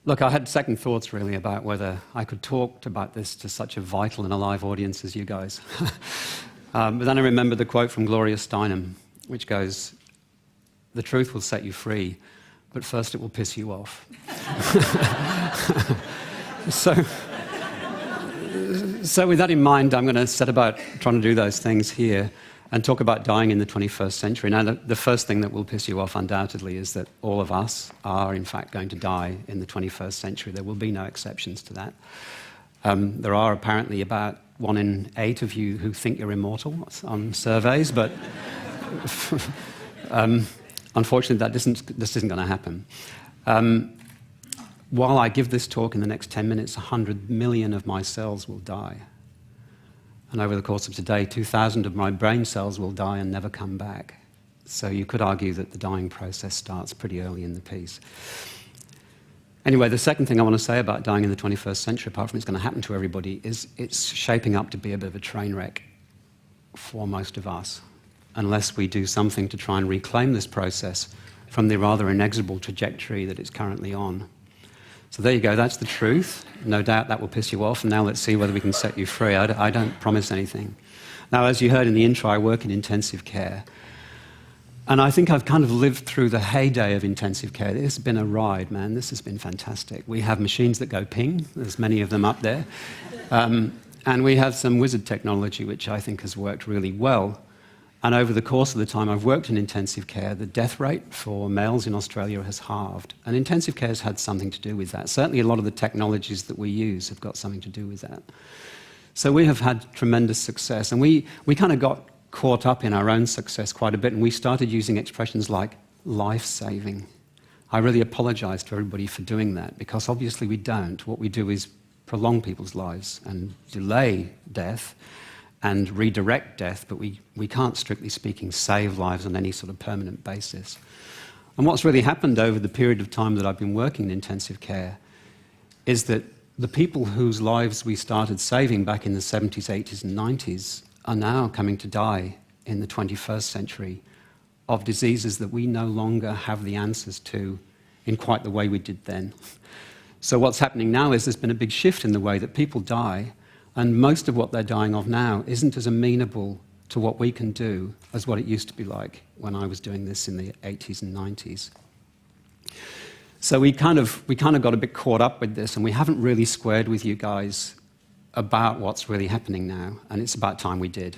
Look, I had second thoughts really about whether I could talk about this to such a vital and alive audience as you guys. But then I remembered the quote from Gloria Steinem, which goes, "The truth will set you free, but first it will piss you off." So with that in mind, I'm going to set about trying to do those things here and talk about dying in the 21st century. Now, the first thing that will piss you off undoubtedly is that all of us are in fact going to die in the 21st century. There will be no exceptions to that. There are apparently about 1 in 8 of you who think you're immortal on surveys, but unfortunately this isn't going to happen. While I give this talk in the next 10 minutes, 100 million of my cells will die. And over the course of today, 2,000 of my brain cells will die and never come back. So you could argue that the dying process starts pretty early in the piece. Anyway, the second thing I want to say about dying in the 21st century, apart from it's going to happen to everybody, is it's shaping up to be a bit of a train wreck for most of us, unless we do something to try and reclaim this process from the rather inexorable trajectory that it's currently on. So there you go, that's the truth. No doubt that will piss you off, and now let's see whether we can set you free. I don't promise anything. Now, as you heard in the intro, I work in intensive care. And I think I've kind of lived through the heyday of intensive care. This has been a ride, man. This has been fantastic. We have machines that go ping. There's many of them up there. And we have some wizard technology, which I think has worked really well. And over the course of the time I've worked in intensive care, the death rate for males in Australia has halved. And intensive care has had something to do with that. Certainly a lot of the technologies that we use have got something to do with that. So we have had tremendous success. And we kind of got caught up in our own success quite a bit, and we started using expressions like life-saving. I really apologise to everybody for doing that, because obviously we don't. What we do is prolong people's lives and delay death and redirect death, but we can't, strictly speaking, save lives on any sort of permanent basis. And what's really happened over the period of time that I've been working in intensive care is that the people whose lives we started saving back in the 70s, 80s and 90s are now coming to die in the 21st century of diseases that we no longer have the answers to in quite the way we did then. So what's happening now is there's been a big shift in the way that people die, and most of what they're dying of now isn't as amenable to what we can do as what it used to be like when I was doing this in the 80s and 90s. So we kind of got a bit caught up with this, and we haven't really squared with you guys about what's really happening now, and it's about time we did.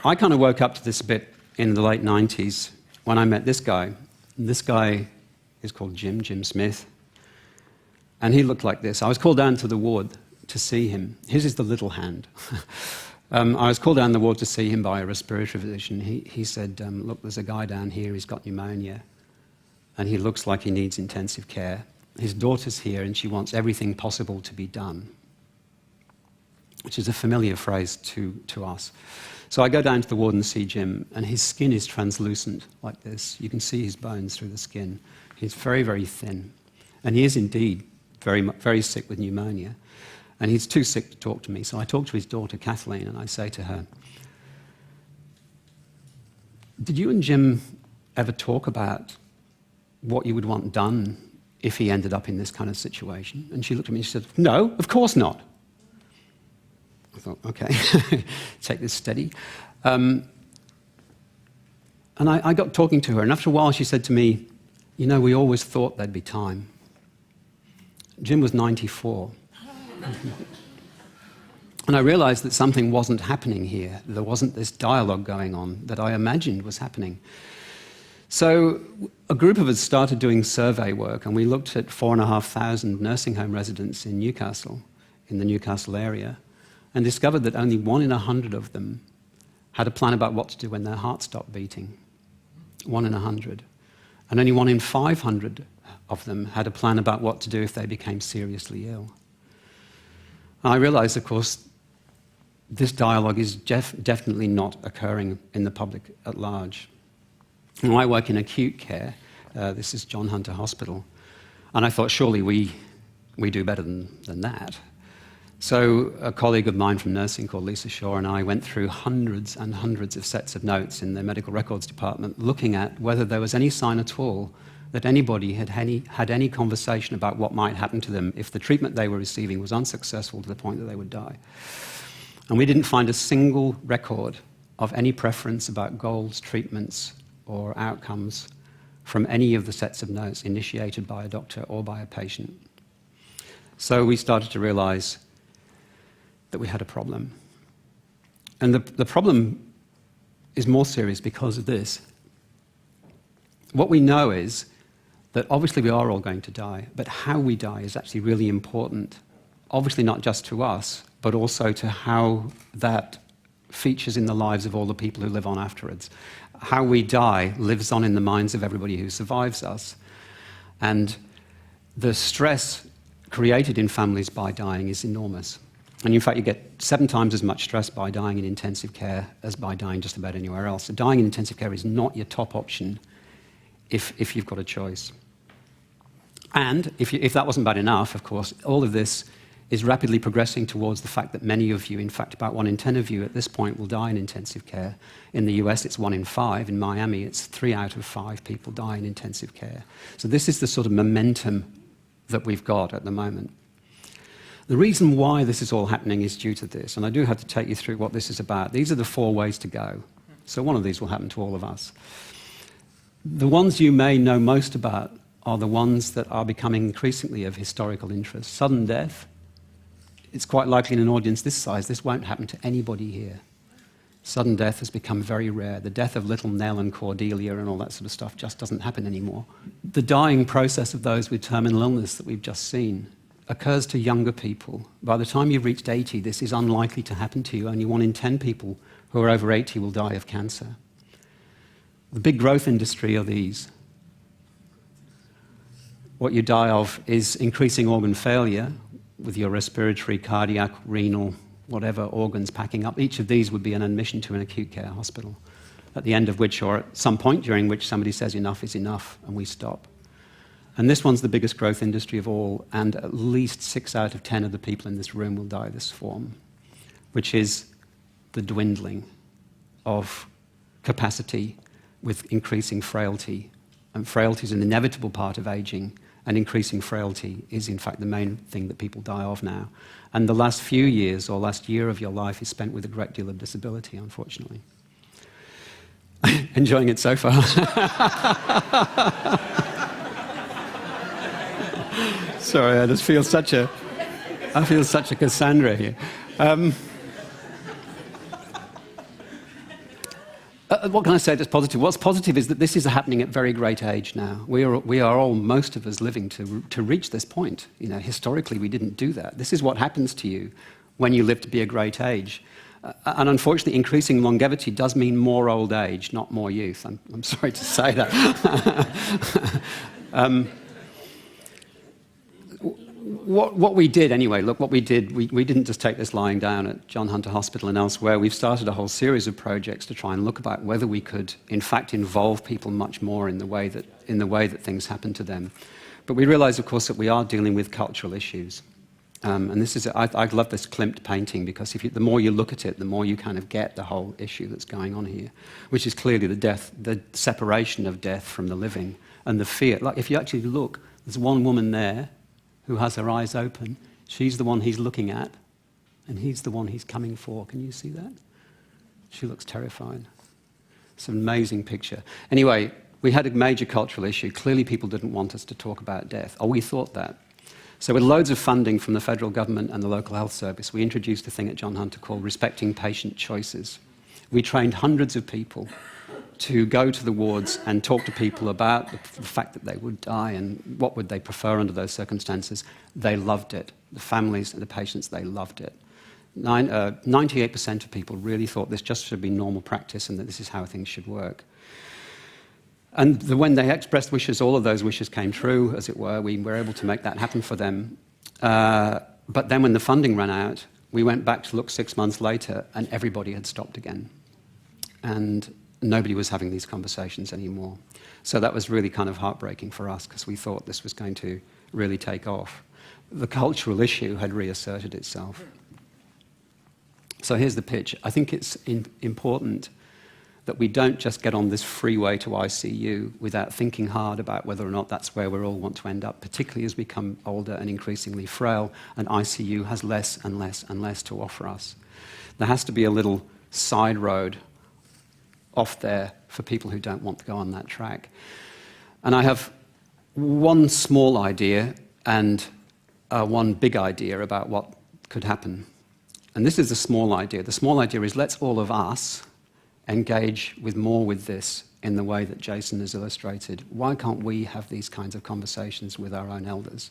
I kind of woke up to this a bit in the late 90s when I met this guy. This guy is called Jim Smith. And he looked like this. I was called down to the ward to see him. His is the little hand. I was called down the ward to see him by a respiratory physician. He said, look, there's a guy down here, he's got pneumonia, and he looks like he needs intensive care. His daughter's here, and she wants everything possible to be done, which is a familiar phrase to us. So I go down to the ward and see Jim, and his skin is translucent like this. You can see his bones through the skin. He's very, very thin. And he is indeed very, very sick with pneumonia. And he's too sick to talk to me. So I talk to his daughter, Kathleen, and I say to her, did you and Jim ever talk about what you would want done if he ended up in this kind of situation? And she looked at me and she said, no, of course not. I thought, okay, take this steady. And I got talking to her, and after a while she said to me, you know, we always thought there'd be time. Jim was 94. And I realized that something wasn't happening here. There wasn't this dialogue going on that I imagined was happening. So a group of us started doing survey work, and we looked at 4,500 nursing home residents in Newcastle, in the Newcastle area, and discovered that only 1 in 100 of them had a plan about what to do when their heart stopped beating. 1 in 100. And only 1 in 500 of them had a plan about what to do if they became seriously ill. And I realized, of course, this dialogue is definitely not occurring in the public at large. And I work in acute care. This is John Hunter Hospital. And I thought, surely we do better than that. So a colleague of mine from nursing called Lisa Shaw and I went through hundreds and hundreds of sets of notes in the medical records department looking at whether there was any sign at all that anybody had any conversation about what might happen to them if the treatment they were receiving was unsuccessful to the point that they would die. And we didn't find a single record of any preference about goals, treatments, or outcomes from any of the sets of notes initiated by a doctor or by a patient. So we started to realize that we had a problem. And the problem is more serious because of this. What we know is that obviously we are all going to die, but how we die is actually really important. Obviously not just to us, but also to how that features in the lives of all the people who live on afterwards. How we die lives on in the minds of everybody who survives us. And the stress created in families by dying is enormous. And in fact, you get 7 times as much stress by dying in intensive care as by dying just about anywhere else. So dying in intensive care is not your top option if you've got a choice. And if that wasn't bad enough, of course, all of this is rapidly progressing towards the fact that many of you, in fact about 1 in 10 of you at this point, will die in intensive care. In the US, it's 1 in 5. In Miami, it's 3 out of 5 people die in intensive care. So this is the sort of momentum that we've got at the moment. The reason why this is all happening is due to this, and I do have to take you through what this is about. These are the 4 ways to go. So one of these will happen to all of us. The ones you may know most about are the ones that are becoming increasingly of historical interest. Sudden death. It's quite likely in an audience this size, this won't happen to anybody here. Sudden death has become very rare. The death of little Nell and Cordelia and all that sort of stuff just doesn't happen anymore. The dying process of those with terminal illness that we've just seen occurs to younger people. By the time you've reached 80, this is unlikely to happen to you. Only 1 in 10 people who are over 80 will die of cancer. The big growth industry are these. What you die of is increasing organ failure with your respiratory, cardiac, renal, whatever organs packing up. Each of these would be an admission to an acute care hospital, at the end of which, or at some point during which, somebody says enough is enough and we stop. And this one's the biggest growth industry of all, and at least 6 out of 10 of the people in this room will die this form, which is the dwindling of capacity with increasing frailty. And frailty is an inevitable part of aging, and increasing frailty is in fact the main thing that people die of now. And the last few years or last year of your life is spent with a great deal of disability, unfortunately. Enjoying it so far? Sorry, I feel such a Cassandra here. What can I say that's positive? What's positive is that this is happening at very great age now. We are all, most of us, living to reach this point. You know, historically, we didn't do that. This is what happens to you when you live to be a great age. And unfortunately, increasing longevity does mean more old age, not more youth. I'm sorry to say that. What we did anyway, look, what we did, we didn't just take this lying down at John Hunter Hospital and elsewhere. We've started a whole series of projects to try and look about whether we could, in fact, involve people much more in the way that things happen to them. But we realise, of course, that we are dealing with cultural issues. And this is, I love this Klimt painting because the more you look at it, the more you kind of get the whole issue that's going on here, which is clearly the separation of death from the living and the fear. Like, if you actually look, there's one woman there who has her eyes open. She's the one he's looking at, and he's the one he's coming for. Can you see that? She looks terrified. It's an amazing picture. Anyway, we had a major cultural issue. Clearly people didn't want us to talk about death. Oh, we thought that. So with loads of funding from the federal government and the local health service, we introduced a thing at John Hunter called Respecting Patient Choices. We trained hundreds of people to go to the wards and talk to people about the fact that they would die and what would they prefer under those circumstances. They loved it. The families and the patients, they loved it. 98% of people really thought this just should be normal practice and that this is how things should work. And when they expressed wishes, all of those wishes came true, as it were. We were able to make that happen for them. But then when the funding ran out, we went back to look 6 months later and everybody had stopped again. And nobody was having these conversations anymore. So that was really kind of heartbreaking for us because we thought this was going to really take off. The cultural issue had reasserted itself. So here's the pitch. I think it's important that we don't just get on this freeway to ICU without thinking hard about whether or not that's where we all want to end up, particularly as we become older and increasingly frail, and ICU has less and less and less to offer us. There has to be a little side road off there for people who don't want to go on that track. And I have one small idea and one big idea about what could happen. And this is the small idea. The small idea is let's all of us engage more with this in the way that Jason has illustrated. Why can't we have these kinds of conversations with our own elders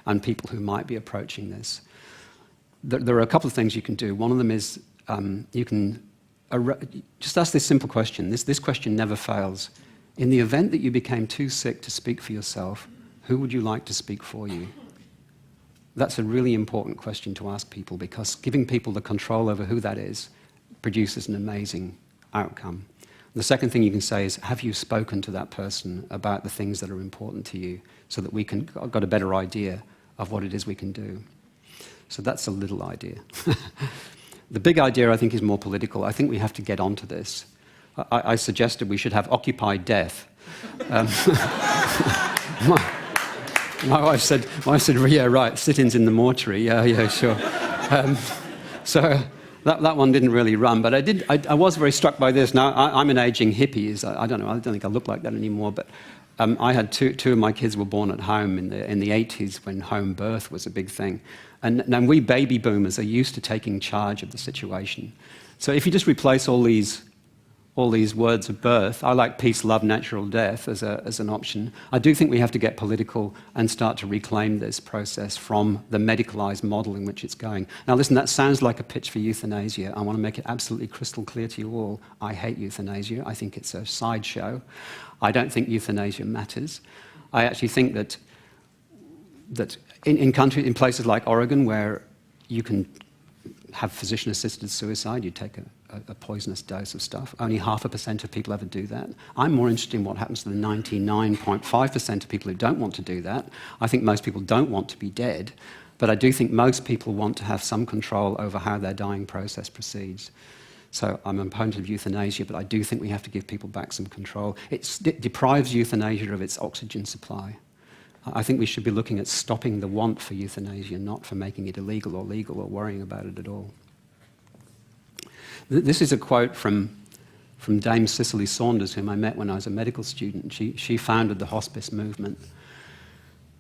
and people who might be approaching this? There are a couple of things you can do. One of them is you can just ask this simple question. This question never fails. In the event that you became too sick to speak for yourself, who would you like to speak for you? That's a really important question to ask people, because giving people the control over who that is produces an amazing outcome. The second thing you can say is, have you spoken to that person about the things that are important to you, so that we got a better idea of what it is we can do. So that's a little idea. The big idea, I think, is more political. I think we have to get onto this. I suggested we should have Occupy Death. My wife said, yeah, right, sit-ins in the mortuary. Yeah, sure. So that one didn't really run, but I was very struck by this. Now, I'm an aging hippie. I don't know, I don't think I look like that anymore, but I had two of my kids were born at home in the 80s when home birth was a big thing. And we baby boomers are used to taking charge of the situation. So if you just replace all these words of birth, I like peace, love, natural death as an option. I do think we have to get political and start to reclaim this process from the medicalised model in which it's going. Now listen, that sounds like a pitch for euthanasia. I want to make it absolutely crystal clear to you all. I hate euthanasia. I think it's a sideshow. I don't think euthanasia matters. I actually think that in places like Oregon, where you can have physician-assisted suicide, you take a poisonous dose of stuff. Only 0.5% of people ever do that. I'm more interested in what happens to the 99.5% of people who don't want to do that. I think most people don't want to be dead, but I do think most people want to have some control over how their dying process proceeds. So I'm an opponent of euthanasia, but I do think we have to give people back some control. It deprives euthanasia of its oxygen supply. I think we should be looking at stopping the want for euthanasia, not for making it illegal or legal or worrying about it at all. This is a quote from Dame Cicely Saunders, whom I met when I was a medical student. She founded the hospice movement.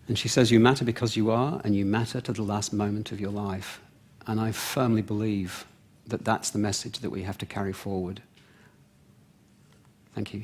And she says, you matter because you are, and you matter to the last moment of your life. And I firmly believe that that's the message that we have to carry forward. Thank you.